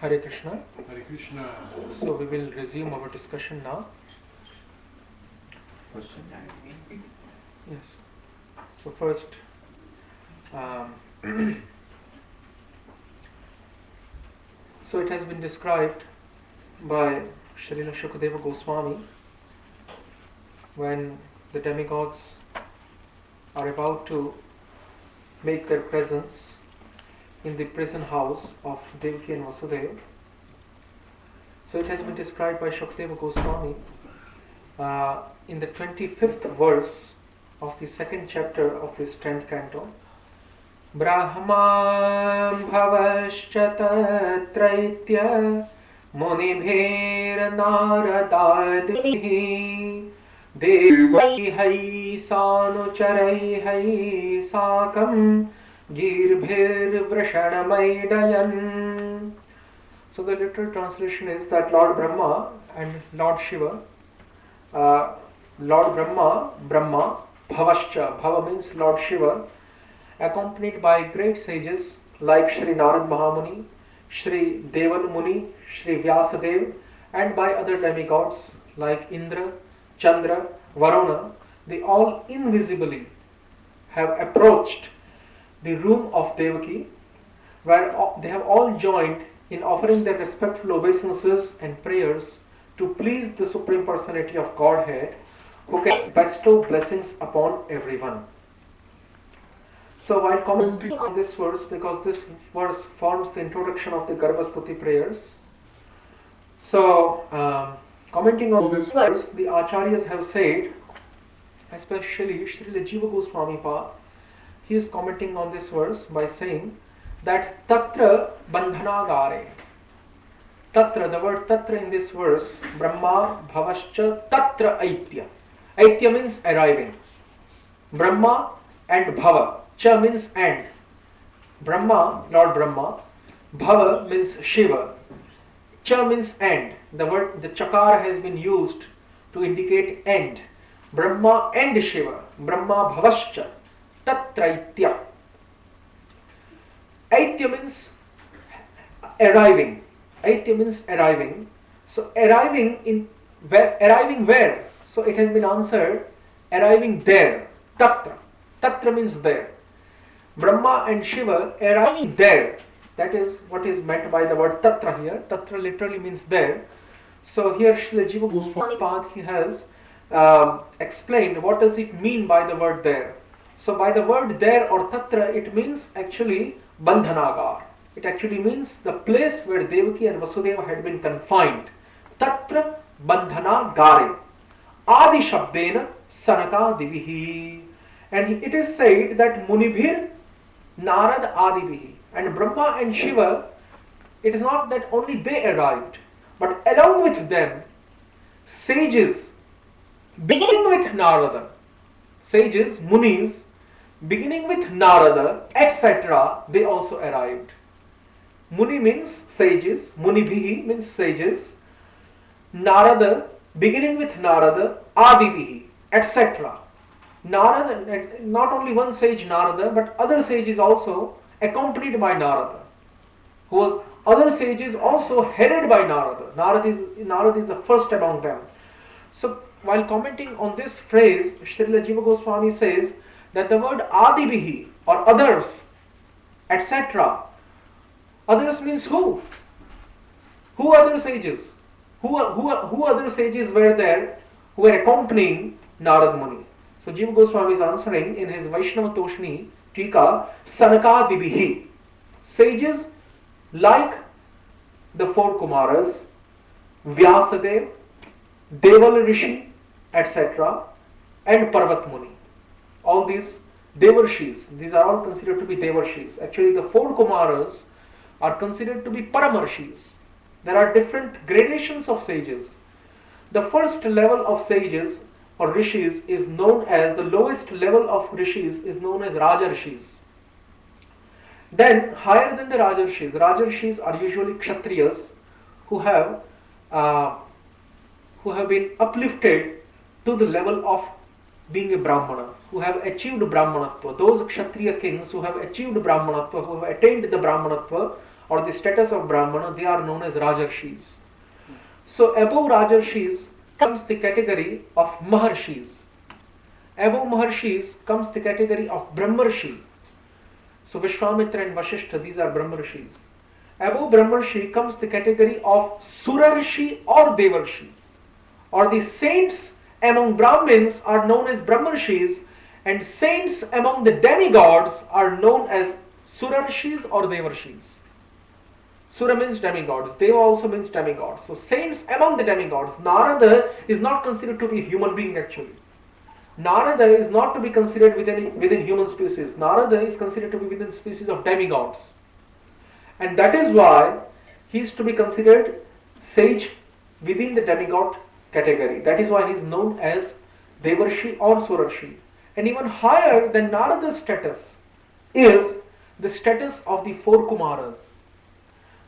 Hare Krishna. Hare Krishna. So we will resume our discussion now. Question. Yes. So first, so it has been described by Srila Shukadeva Goswami when the demigods are about to make their presence in the prison house of Devaki and Vasudeva. So it has been described by Shukadeva Goswami in the 25th verse of the second chapter of his 10th canto. Brahman bhavascha tatraitya munibhir naradadihi devai sanucharai sakam girbhir vrashanamaidayan. So the literal translation is that Lord Brahma and Lord Shiva, Lord Brahma, Bhavascha, Bhava means Lord Shiva, accompanied by great sages like Shri Narad Mahamuni, Shri Deval Muni, Shri Vyasadev, and by other demigods like Indra, Chandra, Varuna, they all invisibly have approached the room of Devaki, where they have all joined in offering their respectful obeisances and prayers to please the Supreme Personality of Godhead, who can bestow blessings upon everyone. So while commenting on this verse, because this verse forms the introduction of the Garbhastuti prayers, so commenting on this verse, the Acharyas have said, especially Srila Jiva Goswami Pa, he is commenting on this verse by saying that Tatra Bandhanagare. Tatra, the word Tatra in this verse, Brahma Bhavascha Tatra Aitya. Aitya means arriving. Brahma and Bhava. Cha means and. Brahma, Lord Brahma. Bhava means Shiva. Cha means and. The word, the chakar has been used to indicate end. Brahma and Shiva. Brahma Bhavascha Tatraitya. Aitya means arriving. Aitya means arriving. So arriving where? So it has been answered, arriving there. Tatra. Tatra means there. Brahma and Shiva arriving there. That is what is meant by the word Tatra here. Tatra literally means there. So here Srila Jiva Goswami he has explained what does it mean by the word there. So by the word there or Tatra, it means actually Bandhanagar. It actually means the place where Devaki and Vasudeva had been confined. Tatra Bandhanagare. Adi Shabdena Sanaka Divihi. And it is said that Munibhir Narad Adivihi. And Brahma and Shiva, it is not that only they arrived, but along with them, sages, beginning with Narada, sages, Munis, beginning with Narada, etc., they also arrived. Muni means sages, Munibhihi means sages, Narada, beginning with Narada, Adivihi, etc. Narada, not only one sage Narada, but other sages also accompanied by Narada, other sages also headed by Narada. Narada is the first among them. So while commenting on this phrase, Srila Jiva Goswami says that the word Adivihi or others, etc. Others means who? Who other sages? Who other sages were there who were accompanying Narad Muni? So Jiva Goswami is answering in his Vaishnava Toshni Tika, Sanaka Divihi. Sages like the four Kumaras, Vyasadev, Deval Rishi, etc. and Parvat Muni. All these Devarshis, these are all considered to be Devarshis. Actually the four Kumaras are considered to be Paramarshis. There are different gradations of sages. The first level of sages or Rishis is known as, the lowest level of Rishis is known as Rajarshis. Then higher than the Rajarshis are usually Kshatriyas who have been uplifted to the level of being a Brahmana, who have achieved Brahmanatva. Those Kshatriya kings who have achieved Brahmanatva, who have attained the Brahmanatva, or the status of Brahmana, they are known as Rajarshis. So above Rajarshis comes the category of Maharshis. Above Maharshis comes the category of Brahmarshi. So Vishwamitra and Vasishtha, these are Brahmarshis. Above Brahmarshi comes the category of Surarshi or Devarshi. Or the saints among Brahmins are known as Brahmarshis, and saints among the demigods are known as Surarshis or Devarshis. Sura means demigods, Deva also means demigods. So saints among the demigods. Narada is not considered to be a human being actually. Narada is not to be considered within human species. Narada is considered to be within species of demigods. And that is why he is to be considered sage within the demigod category. That is why he is known as Devarshi or Surarshi. And even higher than Narada's status is the status of the four Kumaras.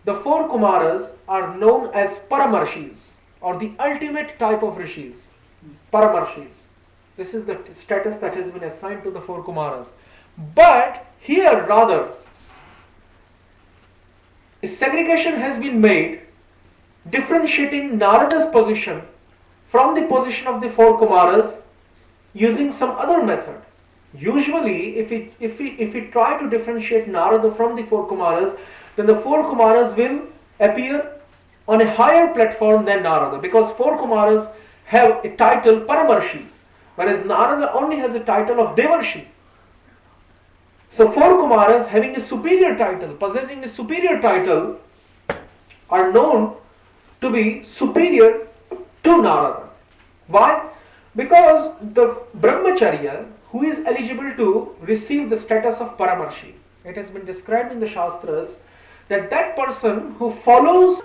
The four Kumaras are known as Paramarshis, or the ultimate type of rishis. Paramarshis. This is the status that has been assigned to the four Kumaras. But here rather, a segregation has been made differentiating Narada's position from the position of the four Kumaras using some other method. Usually, if we try to differentiate Narada from the four Kumaras, then the four Kumaras will appear on a higher platform than Narada, because four Kumaras have a title Paramarshi, whereas Narada only has a title of Devarshi. So four Kumaras having a superior title, possessing a superior title, are known to be superior to Narada. Why? Because the Brahmacharya who is eligible to receive the status of Paramarshi, it has been described in the Shastras that person who follows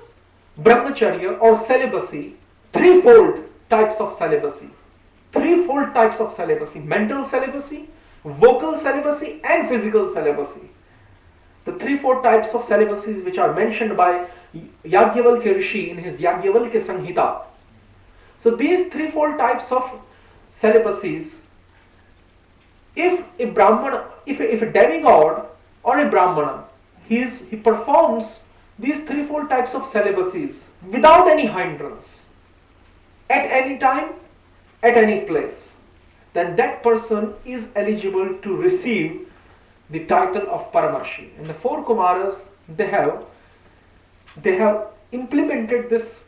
Brahmacharya or celibacy, threefold types of celibacy, mental celibacy, vocal celibacy and physical celibacy. The 3-4 types of celibacies which are mentioned by Yajnavalkya Rishi in his Yajnavalkya Samhita. So these 3-4 types of celibacies, if a Brahmana, if a demigod or a Brahmana, he performs these 3-4 types of celibacies without any hindrance, at any time, at any place, then that person is eligible to receive the title of Paramarshi. And the four Kumaras, they have implemented this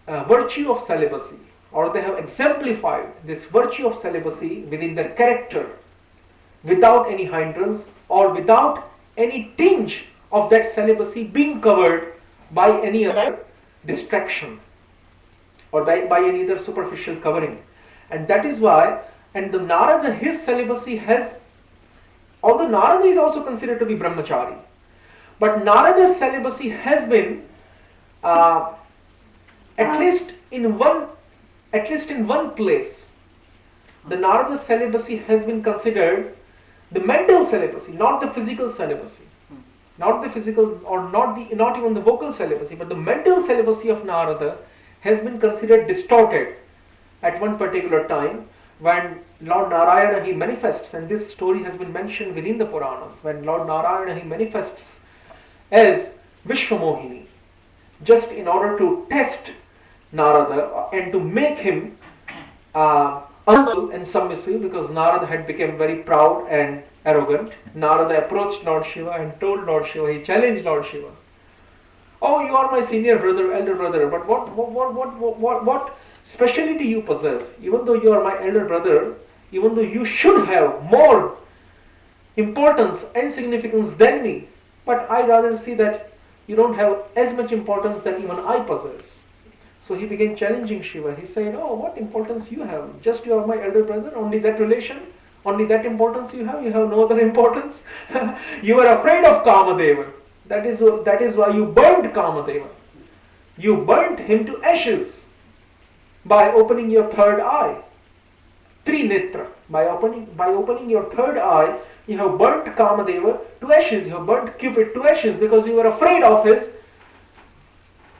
virtue of celibacy, or they have exemplified this virtue of celibacy within their character, without any hindrance or without any tinge of that celibacy being covered by any other distraction or by any other superficial covering. And that is why, and the Narada, his celibacy has, although Narada is also considered to be Brahmachari, but Narada's celibacy has been at least in one place, the Narada celibacy has been considered the mental celibacy, not the physical celibacy, not the physical or not even the vocal celibacy, but the mental celibacy of Narada has been considered distorted at one particular time when Lord Narayana, he manifests, and this story has been mentioned within the Puranas, when Lord Narayana, he manifests as Vishwamohini, just in order to test Narada and to make him humble and submissive, because Narada had become very proud and arrogant. Narada approached Lord Shiva and told Lord Shiva, he challenged Lord Shiva, "Oh, you are my senior brother, elder brother, but what speciality you possess? Even though you are my elder brother, even though you should have more importance and significance than me, but I rather see that you don't have as much importance that even I possess." So he began challenging Shiva. He said, "Oh, what importance you have? Just you are my elder brother, only that relation, only that importance you have no other importance." You are afraid of Kamadeva. That is why you burned Kamadeva. You burnt him to ashes by opening your third eye. Trinitra. By opening your third eye, you have burnt Kamadeva to ashes. You have burnt Cupid to ashes because you were afraid of his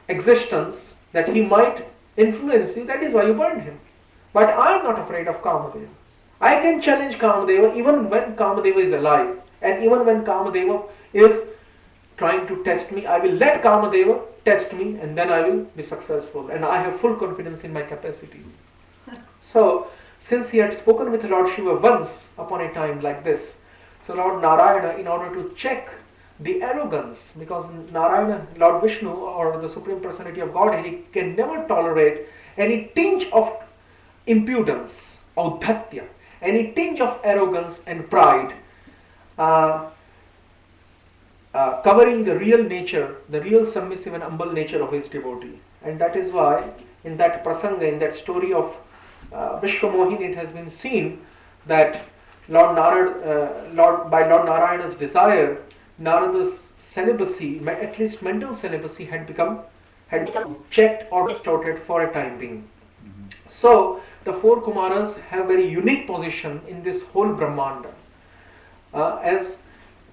existence, that he might influence you. That is why you burned him. But I am not afraid of Kamadeva. I can challenge Kamadeva even when Kamadeva is alive, and even when Kamadeva is trying to test me. I will let Kamadeva test me and then I will be successful. And I have full confidence in my capacity. So, since he had spoken with Lord Shiva once upon a time like this, so Lord Narayana, in order to check the arrogance, because Narayana, Lord Vishnu, or the Supreme Personality of Godhead, he can never tolerate any tinge of impudence, audhatya, any tinge of arrogance and pride, covering the real nature, the real submissive and humble nature of his devotee. And that is why in that prasanga, in that story of Vishwamohini, it has been seen that by Lord Narayana's desire, Narada's celibacy, at least mental celibacy, had become checked or distorted for a time being. So the four Kumaras have very unique position in this whole Brahmanda as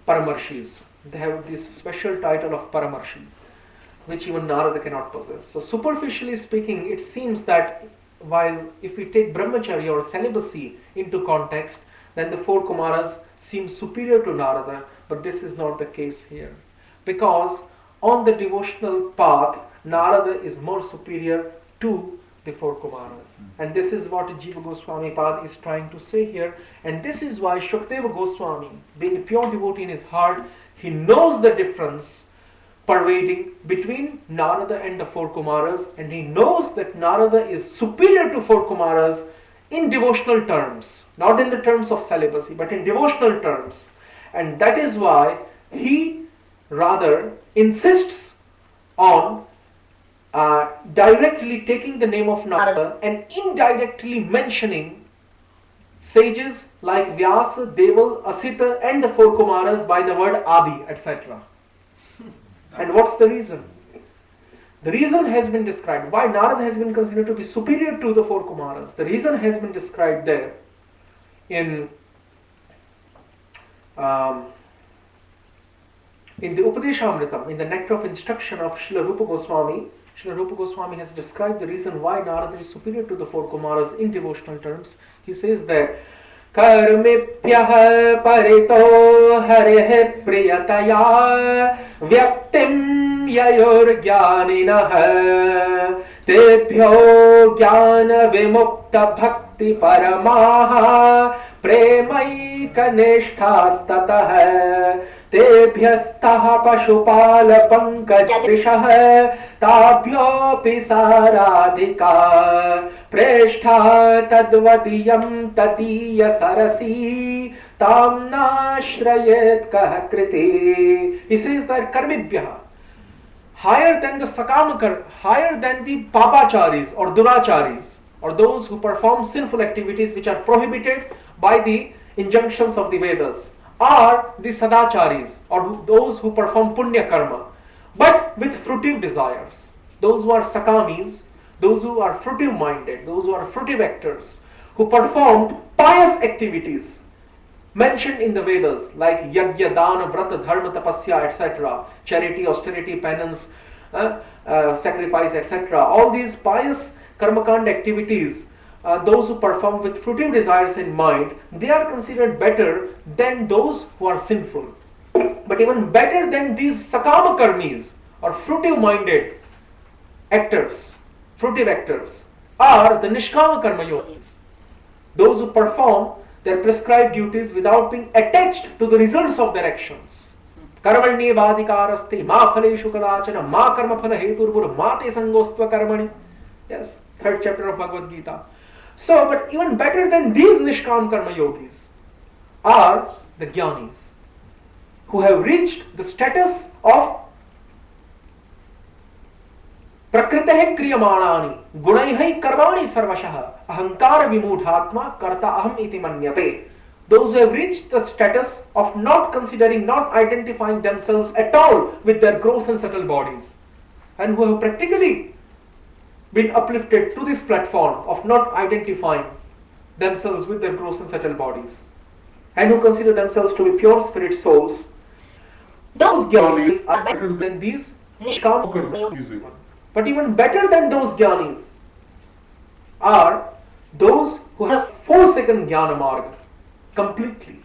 Paramarshis. They have this special title of Paramarshi, which even Narada cannot possess. So superficially speaking, it seems that while if we take brahmacharya or celibacy into context, then the four Kumaras seem superior to Narada, but this is not the case here. Because on the devotional path, Narada is more superior to the four Kumaras. And this is what Jiva Goswami Pad is trying to say here. And this is why Shukadeva Goswami, being a pure devotee in his heart, he knows the difference pervading between Narada and the four Kumaras, and he knows that Narada is superior to four Kumaras in devotional terms, not in the terms of celibacy, but in devotional terms. And that is why he rather insists on directly taking the name of Narada and indirectly mentioning sages like Vyasa, Deval, Asita and the four Kumaras by the word Adi, etc. And what's the reason? The reason has been described. Why Narada has been considered to be superior to the four Kumaras. The reason has been described there in the Upadeshamritam, in the Nectar of Instruction of Srila Rupa Goswami. Srila Rupa Goswami has described the reason why Narada is superior to the four Kumaras in devotional terms. He says that Karmibhyah parito hareh priyataya vyaktim yayor jnaninah tebhyo jnana vimukta bhakti paramaha premaika nishthastataha तेभ्यस्तः पशुपाल पंकजृषः ताभ्योऽपि साराधिका प्रेष्ठा तद्वतीयं ततीय सरसी ताम्नाश्रयेत् कः कृते. He says that karmibhyah, higher than the sakamkar, higher than the papacharis or duracharis, or those who perform sinful activities which are prohibited by the injunctions of the Vedas, are the sadacharis, or those who perform punya karma, but with fruitive desires. Those who are sakamis, those who are fruitive minded, those who are fruitive actors, who performed pious activities mentioned in the Vedas like yajna, dana, vrata, dharma, tapasya, etc., charity, austerity, penance, sacrifice, etc. All these pious karmakand activities, those who perform with fruitive desires in mind, they are considered better than those who are sinful. But even better than these sakama karmis or fruitive minded actors, fruitive actors, are the nishkama karma yogis, those who perform their prescribed duties without being attached to the results of their actions. Karmanye vadikaraste ma phaleshu kadachana ma karma phala heturvur ma te sangostva karmani. Yes, 3rd chapter of Bhagavad Gita. So, but even better than these Nishkam Karma Yogis are the Jnanis, who have reached the status of Prakritehe Kriyamanani Gunaihe Karmani Sarvashaha Ahankara Vimudhatma Karta Aham Iti Manyate. Those who have reached the status of not considering, not identifying themselves at all with their gross and subtle bodies, and who have practically been uplifted to this platform of not identifying themselves with their gross and subtle bodies, and who consider themselves to be pure spirit souls. Those jnanis are better than these nishkam. But even better than those jnanis are those who have forsaken jnana marga completely.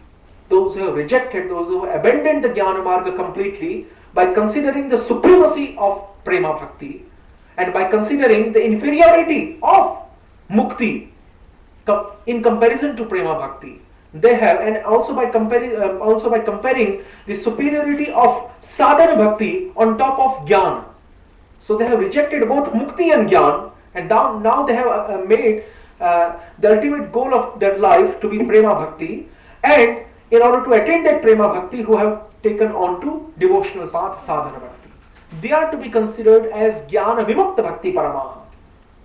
Those who have rejected, those who have abandoned the jnana marga completely, by considering the supremacy of prema bhakti and by considering the inferiority of mukti in comparison to prema bhakti. They have, and also by comparing the superiority of sadhana bhakti on top of jnana. So they have rejected both mukti and jnana, and now they have made the ultimate goal of their life to be prema bhakti, and in order to attain that prema bhakti, who have taken on to devotional path sadhana bhakti. They are to be considered as jnana vimukta bhakti paramaha.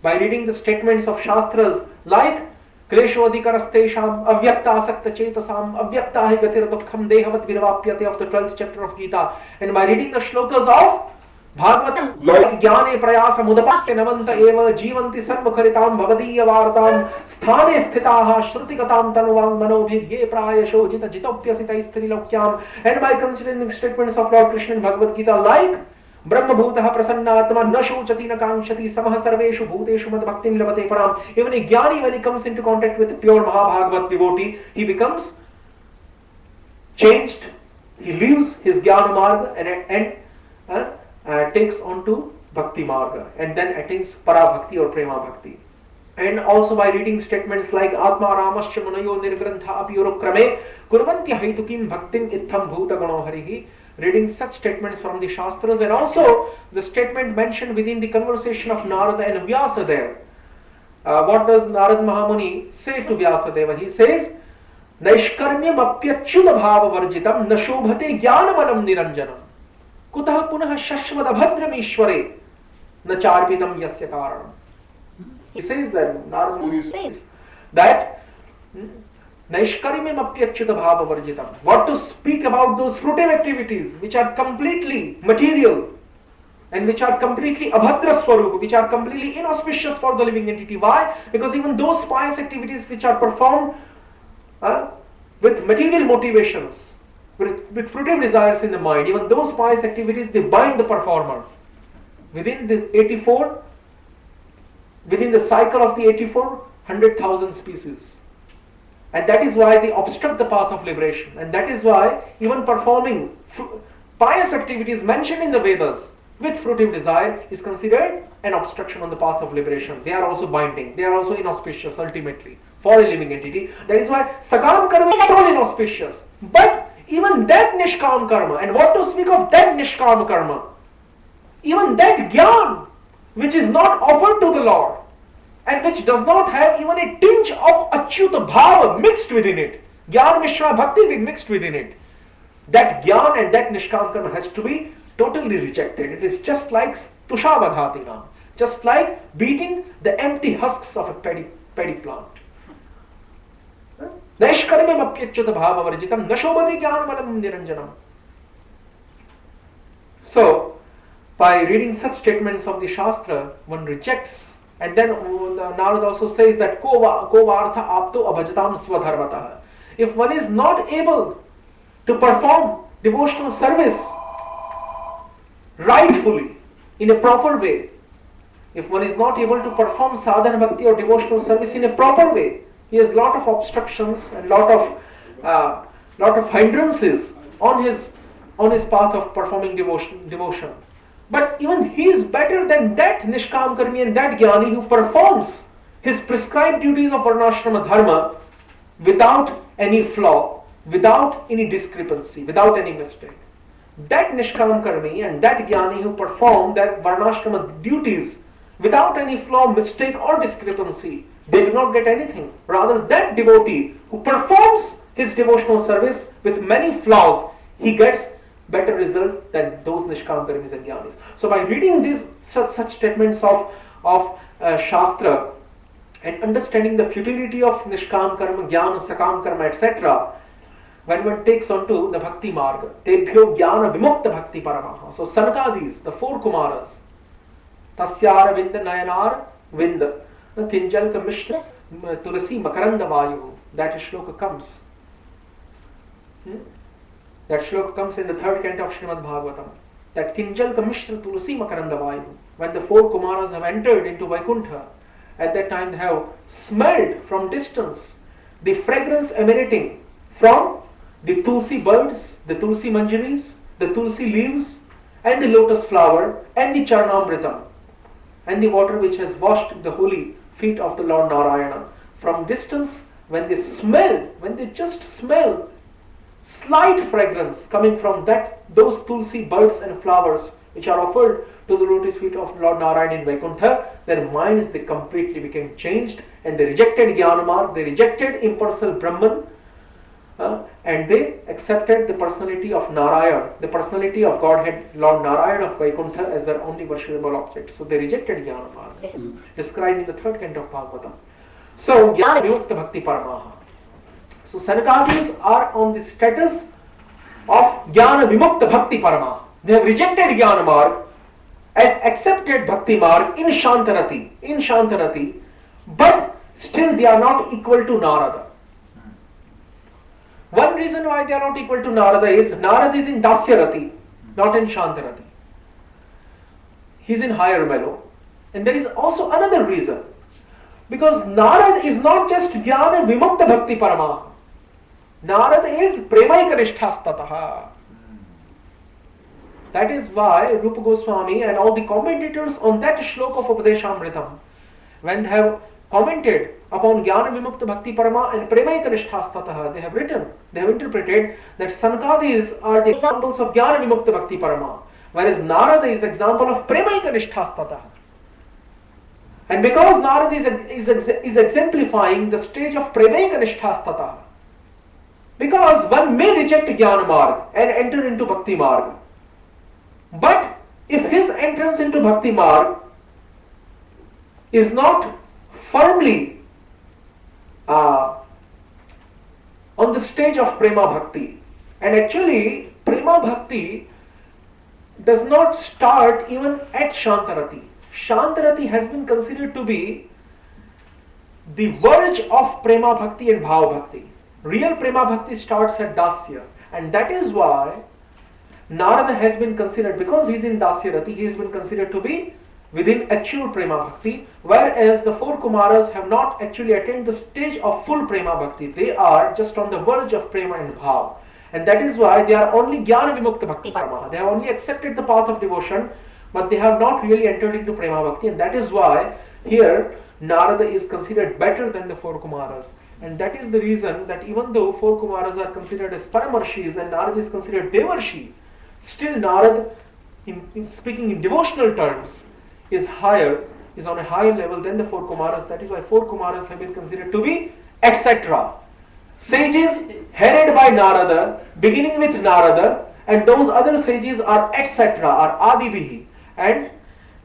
By reading the statements of shastras like Kleshodhikarastesham avyakta asakta chetasam avyakta hi gatir dukkham dehavat virvapyate of the 12th chapter of Gita, and by reading the shlokas of Bhagavatam like Jnane Prayasa Mudapatya Navanta Eva Jivanti Sarvakaritam Bhavadiya Vartam Sthane Sthitaha Shrutikatam Tanuvang Manobhirye Prayasho Jita Jitopyasita Istri, and by considering statements of Lord Krishna in Bhagavad Gita like Brahma Bhutaha Prasannatma Na Shochati Na Kankshati Samaha Sarveshu Bhuteshu Mad Bhaktim Lavate Param. Even a Jnani, when he comes into contact with a pure Mahabhagavat devotee, he becomes changed, he leaves his Jnana Marga and takes on to Bhakti Marga, and then attains Para Bhakti or Prema Bhakti. And also by reading statements like Atma Ramascha Munayo Nirgrantha Api Urukrame Kurvanti Haitukim Bhaktim Itham Bhuta Gano Harihi, reading such statements from the Shastras, and also the statement mentioned within the conversation of Narada and Vyasa there. What does Narad Mahamuni say to Vyasadeva? He says, Naishkarmyam apyachyuta bhava varjitam nashobhate jnanamalam niranjanam kutah punah shashvada bhadram ishware nacharpitam yasya karanam. He says that, Narad Muni says that Naishkarimim apyachyuta bhava varjitam. What to speak about those fruitive activities which are completely material and which are completely abhadra swarupa, which are completely inauspicious for the living entity. Why? Because even those pious activities which are performed with material motivations, with fruitive desires in the mind, even those pious activities, they bind the performer. Within the 84, within the cycle of the 84, 100,000 species. And that is why they obstruct the path of liberation. And that is why even performing pious activities mentioned in the Vedas with fruitive desire is considered an obstruction on the path of liberation. They are also binding. They are also inauspicious ultimately for a living entity. That is why Sakam Karma is not all inauspicious. But even that Nishkam Karma, and what to speak of that Nishkam Karma, even that Gyan, which is not offered to the Lord, and which does not have even a tinge of Achyuta Bhava mixed within it, Gyan Mishra Bhakti mixed within it, that Gyan and that Nishkam Karma has to be totally rejected. It is just like Tushavadhatinam, just like beating the empty husks of a paddy plant. Naishkarimam apyachyuta bhava varjitam nashobhati jnanamalam niranjanam. So, by reading such statements of the Shastra, one rejects. And then Narad also says that ko vartha apto abhajatam swadharmatah. If one is not able to perform devotional service rightfully, in a proper way, if one is not able to perform sadhana bhakti or devotional service in a proper way, he has lot of obstructions and lot of hindrances on his path of performing devotion. But even he is better than that Nishkam Karmi and that Jnani who performs his prescribed duties of Varnashrama Dharma without any flaw, without any discrepancy, without any mistake. That Nishkam Karmi and that Jnani who perform that Varnashrama duties without any flaw, mistake or discrepancy, they do not get anything. Rather, that devotee who performs his devotional service with many flaws, he gets better result than those Nishkam Karmis and Jnanis. So by reading these such statements of Shastra and understanding the futility of Nishkam Karma, Jnana, Sakam Karma, etc., when one takes on to the Bhakti Marga, Tebhyo Jnana Vimukta Bhakti Paramaha. So Sanakadis, the four Kumaras, Tasyara Vinda Nayanar Vinda, Kinjal Kamishra Tulasi Makaranda Vayu, that shloka comes. That shloka comes in the third canto of Srimad Bhagavatam. That Kinjal Kamishra Tulasi Makaranda Vayu, when the four Kumaras have entered into Vaikuntha, at that time they have smelled from distance the fragrance emanating from the Tulsi birds, the Tulsi manjaris, the Tulsi leaves, and the lotus flower, and the Charnamritam, and the water which has washed the holy feet of the Lord Narayana. From distance, when they just smell slight fragrance coming from those tulsi buds and flowers which are offered to the lotus feet of Lord Narayana in Vaikuntha, their minds they completely became changed, and they rejected Jnanamarg, they rejected impersonal Brahman, and they accepted the personality of Narayana, the personality of Godhead, Lord Narayana of Vaikuntha, as their only worshipable object. So they rejected Jnanamarg, described in the third canto of Bhagavatam. So Jnana Vimukta Bhakti Paramaha. So Sanakadis are on the status of Jnana Vimukta Bhakti Paramaha. They have rejected Jnanamarg and accepted Bhakti Marg in Shantarati, but still they are not equal to Narada. One reason why they are not equal to Narada is Narada is in Dasyarati, not in Shantarati. He is in higher mellow. And there is also another reason. Because Narada is not just Jnana Vimukta Bhakti Paramaha. Narada is Premaika Nishtastataha. That is why Rupa Goswami and all the commentators on that shloka of Upadeshamritam, when they have commented upon Jnana Vimukta Bhakti Parama and Premaika Nishtastataha, they have interpreted that Sanakadis are the examples of Jnana Vimukta Bhakti Parama, whereas Narada is the example of Premaika Nishtastataha. And because Narada is exemplifying the stage of Premaika Nishtastataha, because one may reject Jnana Marg and enter into Bhakti Marg, but if his entrance into Bhakti Marg is not firmly on the stage of Prema Bhakti, and actually Prema Bhakti does not start even at Shantarati. Shantarati has been considered to be the verge of Prema Bhakti and Bhava Bhakti. Real Prema Bhakti starts at Dasya, and that is why Narada has been considered, because he is in Dasyarati, he has been considered to be within actual Prema Bhakti, whereas the four Kumaras have not actually attained the stage of full Prema Bhakti. They are just on the verge of Prema and Bhav. And that is why they are only Jnana Vimukta Bhakti Paramaha. They have only accepted the path of devotion, but they have not really entered into Prema Bhakti. And that is why here Narada is considered better than the four Kumaras. And that is the reason that even though four Kumaras are considered as Paramarshis and Narada is considered Devarshi, still Narada, in speaking in devotional terms, is on a higher level than the four Kumaras. That is why four Kumaras have been considered to be etc. Sages headed by Narada, beginning with Narada, and those other sages are etc. are Adibihi. And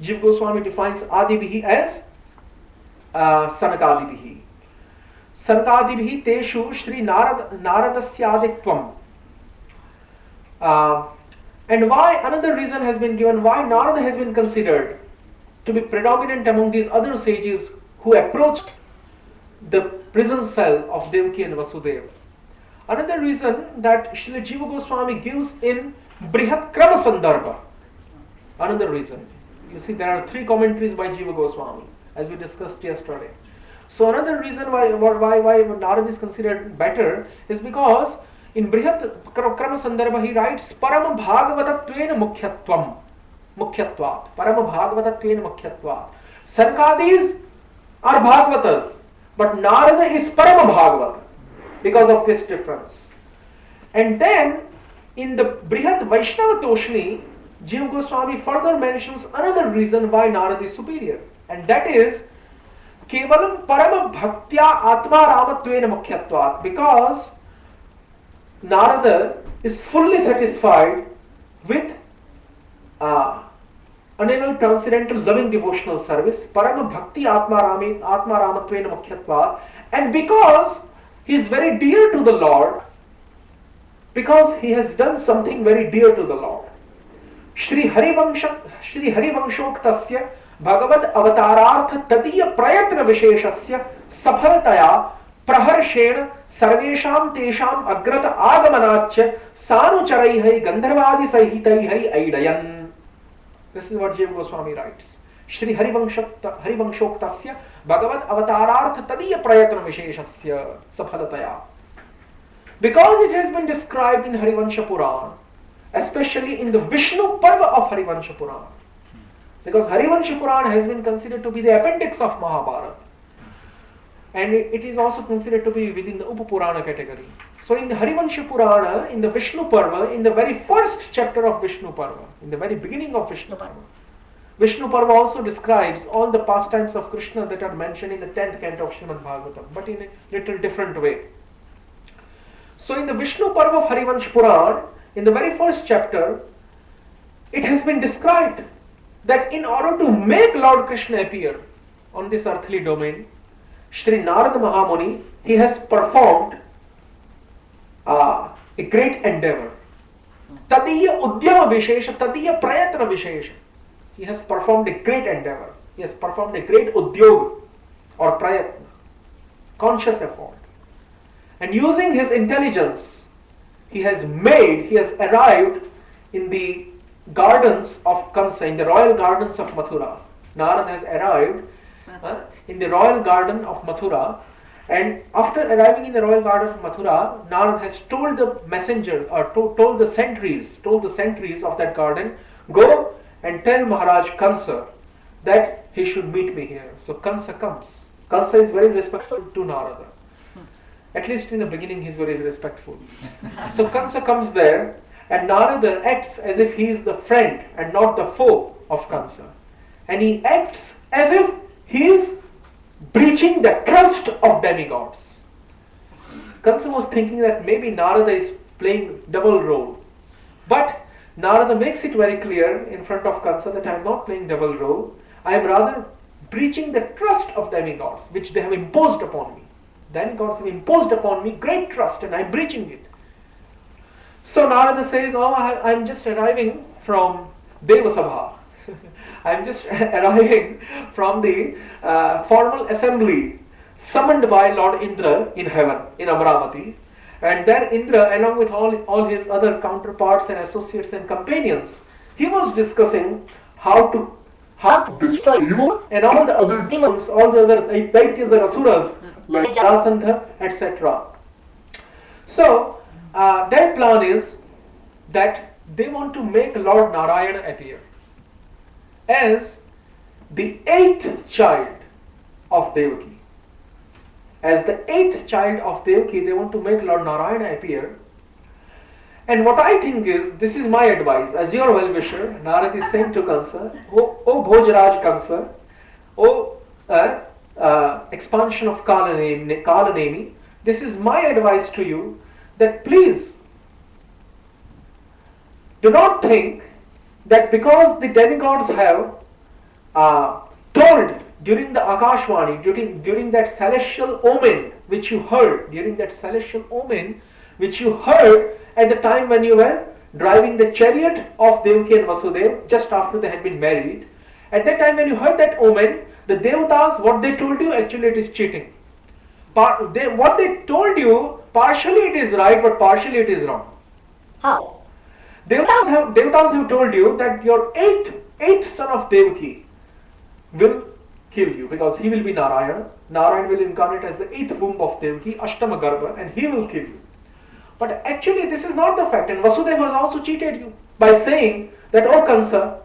Jiva Goswami defines Adibihi as Sanakadibihi. Sanakadibihi teshu Shri Naradasyaaditvam. And why, another reason has been given why Narada has been considered to be predominant among these other sages who approached the prison cell of Devaki and Vasudeva. Another reason that Srila Jiva Goswami gives in Brihat Krama Sandarbha. Another reason. You see, there are three commentaries by Jiva Goswami, as we discussed yesterday. So another reason why Narada is considered better is because in Brihat Krama Sandarbha he writes Parama Bhagavatatvena Mukhyatvat. Parama Bhagavatatvena Mukhyatvat. Sanakadis are Bhagavatas, but Narada is Parama Bhagavata because of this difference. And then in the Brihat Vaishnava Toshni, Jiva Goswami further mentions another reason why Narada is superior, and that is Kevalam Parama Bhaktya Atma Ramatvena Mukhyatvat, because Narada is fully satisfied with unending transcendental loving devotional service, Parama Bhakti Atma Ramatvena Mukhyatvat, and because he is very dear to the Lord, because he has done something very dear to the Lord. Shri Harivanshoktasya Bhagavad Avatarartha Tatiya Prayatna Visheshasya Safaltaya Praharshena Sarvesham Tesham Agrata Agamanachya Sanucharaihai Gandharvadi Sahitaihai Aidayan. This is what Jiva Goswami writes. Shri Harivanshoktasya Bhagavad Avatarartha Tadiya Prayatna Visheshasya Safalataya. Because it has been described in Harivansha Puran especially in the Vishnu Parva of Harivansha Purana. Because Harivansha Purana has been considered to be the appendix of Mahabharata. And it is also considered to be within the Upapurana category. So in the Harivansha Purana, in the Vishnu Parva, in the very first chapter of Vishnu Parva, in the very beginning of Vishnu Parva, Vishnu Parva also describes all the pastimes of Krishna that are mentioned in the 10th canto of Srimad Bhagavatam, but in a little different way. So in the Vishnu Parva of Harivansha Purana, in the very first chapter, it has been described that in order to make Lord Krishna appear on this earthly domain, Shri Narada Mahamuni, he has performed a great endeavor. Tadiya Udyama Vishesha, Tadiya Prayatna Vishesha. He has performed a great endeavor. He has performed a great udyog or prayatna, conscious effort. And using his intelligence, he has arrived in the gardens of Kansa, in the royal gardens of Mathura. Narada has arrived in the royal garden of Mathura, and after arriving in the royal garden of Mathura, Narada has told the messenger or told the sentries of that garden, go and tell Maharaj Kansa that he should meet me here. So Kansa comes. Kansa is very respectful to Narada. At least in the beginning he is very respectful. So Kansa comes there, and Narada acts as if he is the friend and not the foe of Kansa. And he acts as if he is breaching the trust of demigods. Kansa was thinking that maybe Narada is playing double role. But Narada makes it very clear in front of Kansa that I am not playing double role. I am rather breaching the trust of demigods which they have imposed upon me. Demigods have imposed upon me great trust and I am breaching it. So Narada says, I am just arriving from Devasabha. I am just arriving from the formal assembly summoned by Lord Indra in heaven, in Amravati. And then Indra, along with all his other counterparts and associates and companions, he was discussing how to destroy you and all the other demons, all the other Daityas and Asuras, like Jarasandha, etc. So, their plan is that they want to make Lord Narayana appear as the 8th child of Devaki. As the 8th child of Devaki, they want to make Lord Narayana appear. And what I think is, this is my advice, as your well-wisher, Narada is saying to Kansa, O Bhojaraj Kansa, O expansion of Kalanemi, this is my advice to you, that please, do not think that because the demigods have told during the Akashvani, during that celestial omen which you heard, at the time when you were driving the chariot of Devaki and Vasudeva, just after they had been married, at that time when you heard that omen, the Devatas, what they told you, actually it is cheating. What they told you, partially it is right, but partially it is wrong. How? Devatas have told you that your eighth son of Devaki will kill you because he will be Narayana. Narayana will incarnate as the 8th womb of Devaki, Ashtama Garbha, and he will kill you. But actually this is not the fact, and Vasudeva has also cheated you by saying that, O Kansa,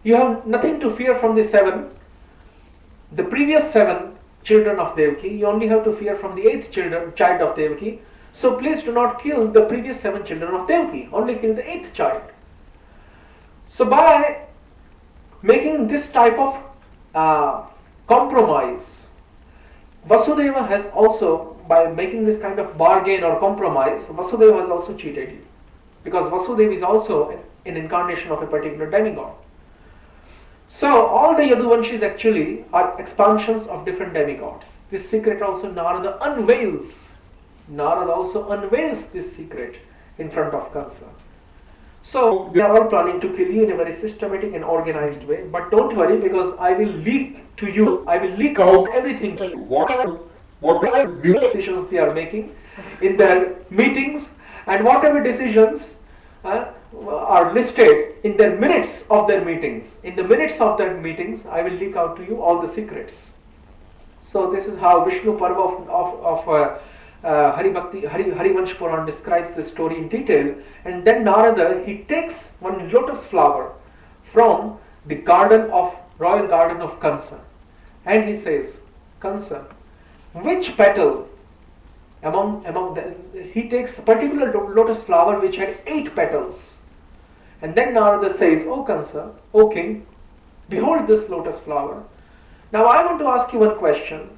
you have nothing to fear from the previous 7 children of Devaki, you only have to fear from the 8th child of Devaki. So please do not kill the previous 7 children of Devaki, only kill the 8th child. So by making this type of compromise, Vasudeva has also, by making this kind of bargain or compromise, Vasudeva has also cheated you. Because Vasudeva is also an incarnation of a particular demigod. So all the Yaduvanshis actually are expansions of different demigods. This secret also Narada unveils. Narada also unveils this secret in front of Kansa. So they are all planning to kill you in a very systematic and organized way. But don't worry, because I will leak out everything to you. Whatever new decisions they are making in their meetings, and whatever decisions are listed in their minutes of their meetings. In the minutes of their meetings, I will leak out to you all the secrets. So this is how Vishnu Parva of Harivansh Puran describes the story in detail, and then Narada, he takes one lotus flower from the royal garden of Kansa, and he says, Kansa, which petal he takes a particular lotus flower which had 8 petals, and then Narada says, O Kansa, O king, behold this lotus flower. Now I want to ask you one question.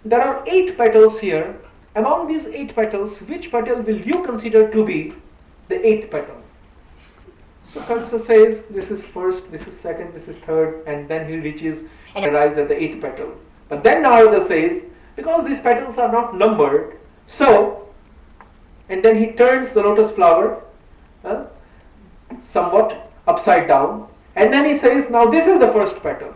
There are 8 petals here. Among these 8 petals, which petal will you consider to be the 8th petal? So Kansa says, this is first, this is second, this is third, and then he reaches and arrives at the 8th petal. But then Narada says, because these petals are not numbered, so, and then he turns the lotus flower somewhat upside down, and then he says, now this is the first petal.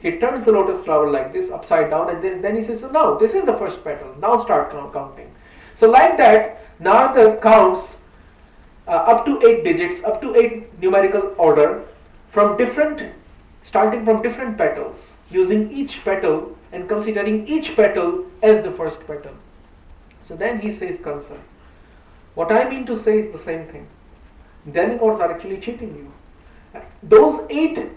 He turns the lotus flower like this, upside down, and then he says, no, this is the first petal. Now start counting. So like that, Narada counts up to 8 digits, up to 8 numerical order, starting from different petals, using each petal and considering each petal as the first petal. So then he says, Kansa, what I mean to say is the same thing. Demigods are actually cheating you. Those 8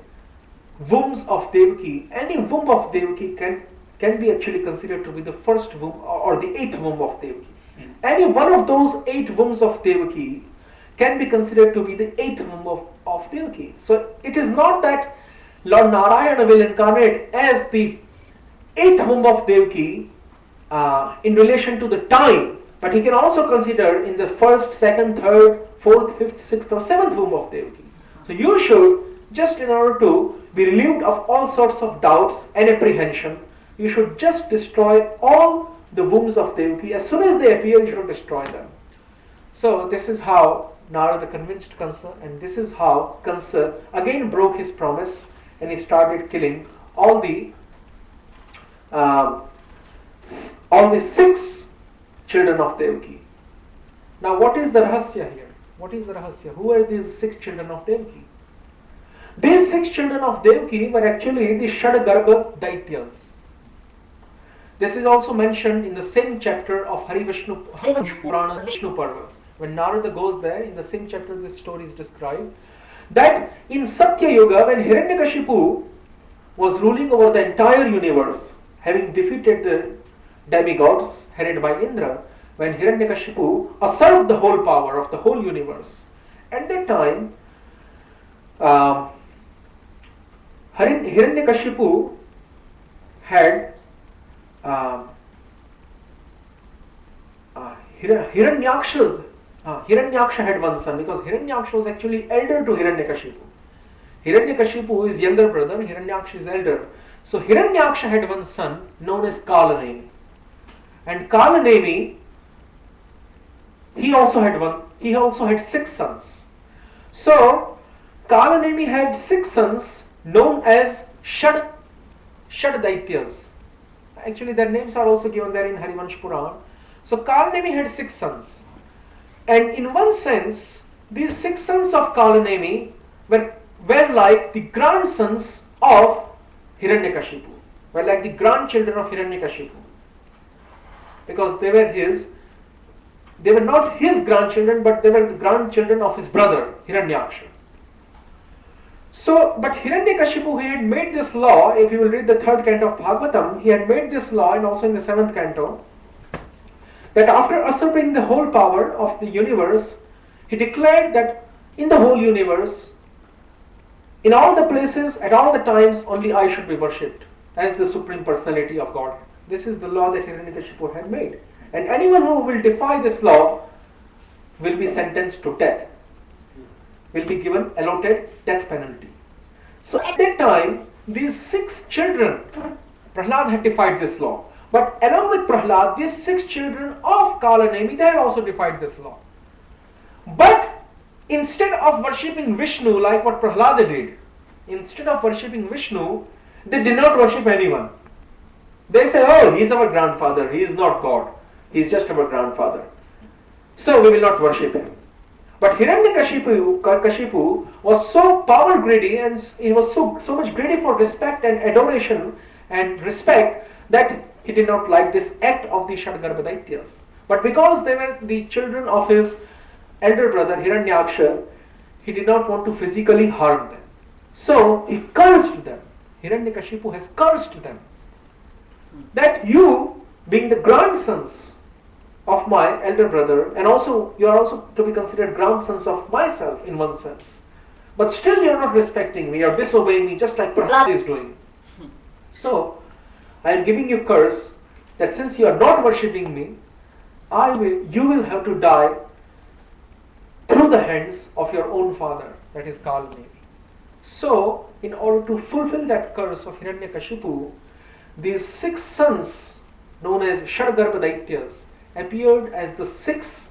wombs of Devaki, any womb of Devaki can be actually considered to be the first womb or the 8th womb of Devaki. Any one of those 8 wombs of Devaki can be considered to be the 8th womb of Devaki. So it is not that Lord Narayana will incarnate as the 8th womb of Devaki in relation to the time, but he can also consider in the 1st, 2nd, 3rd, 4th, 5th, 6th or 7th womb of Devaki. So you should, just in order to be relieved of all sorts of doubts and apprehension, you should just destroy all the wombs of Devaki. As soon as they appear, you should destroy them. So this is how Narada convinced Kansa, and this is how Kansa again broke his promise, and he started killing all the 6 children of Devaki. Now what is the rahasya here? What is the rahasya? Who are these 6 children of Devaki? These 6 children of Devaki were actually the Shadgarbha Daityas. This is also mentioned in the same chapter of Harivishnu Purana Vishnu Parva. When Narada goes there, in the same chapter this story is described, that in Satya Yuga, when Hiranyakashipu was ruling over the entire universe, having defeated the demigods headed by Indra, when Hiranyakashipu usurped the whole power of the whole universe, at that time Hiranyakashipu had Hiranyaksha had one son, because Hiranyaksha was actually elder to Hiranyakashipu. Hiranyakashipu is younger brother, Hiranyaksha is elder. So Hiranyaksha had one son known as Kalanemi. And Kalanemi, he also had 6 sons. So Kalanemi had 6 sons known as Shad Daityas. Actually their names are also given there in Harivansh Puran. So Kalanemi had 6 sons. And in one sense, these 6 sons of Kalanemi were like the grandsons of Hiranyakashipu, were like the grandchildren of Hiranyakashipu. Because they were not his grandchildren, but they were the grandchildren of his brother, Hiranyaksha. So, but Hiranyakashipu, he had made this law, if you will read the 3rd canto of Bhagavatam, he had made this law, and also in the 7th canto, that after usurping the whole power of the universe, he declared that in the whole universe, in all the places, at all the times, only I should be worshipped as the Supreme Personality of God. This is the law that Hiranyakashipu had made. And anyone who will defy this law will be sentenced to death, will be given allotted death penalty. So at that time, these 6 children, Prahlad had defied this law. But along with Prahlad, these 6 children of Kalanemi, they had also defied this law. But instead of worshipping Vishnu like what Prahlada did, instead of worshipping Vishnu, they did not worship anyone. They say, oh, he is our grandfather, he is not God, he is just our grandfather, so we will not worship him. But Hiranyakashipu was so power greedy, and he was so much greedy for respect and adoration and respect, that He did not like this act of the Shadgarbha Daityas. But because they were the children of his elder brother Hiranyaksha, he did not want to physically harm them. So he cursed them. Hiranyakashipu has cursed them. That you, being the grandsons of my elder brother, and also you are also to be considered grandsons of myself in one sense. But still you are not respecting me, you are disobeying me just like Prahlad is doing. So I am giving you curse that since you are not worshipping me, you will have to die through the hands of your own father, that is Kalnevi. So, in order to fulfill that curse of Hiranyakashipu, these 6 sons, known as Shadgarbha Daityas, appeared as the 6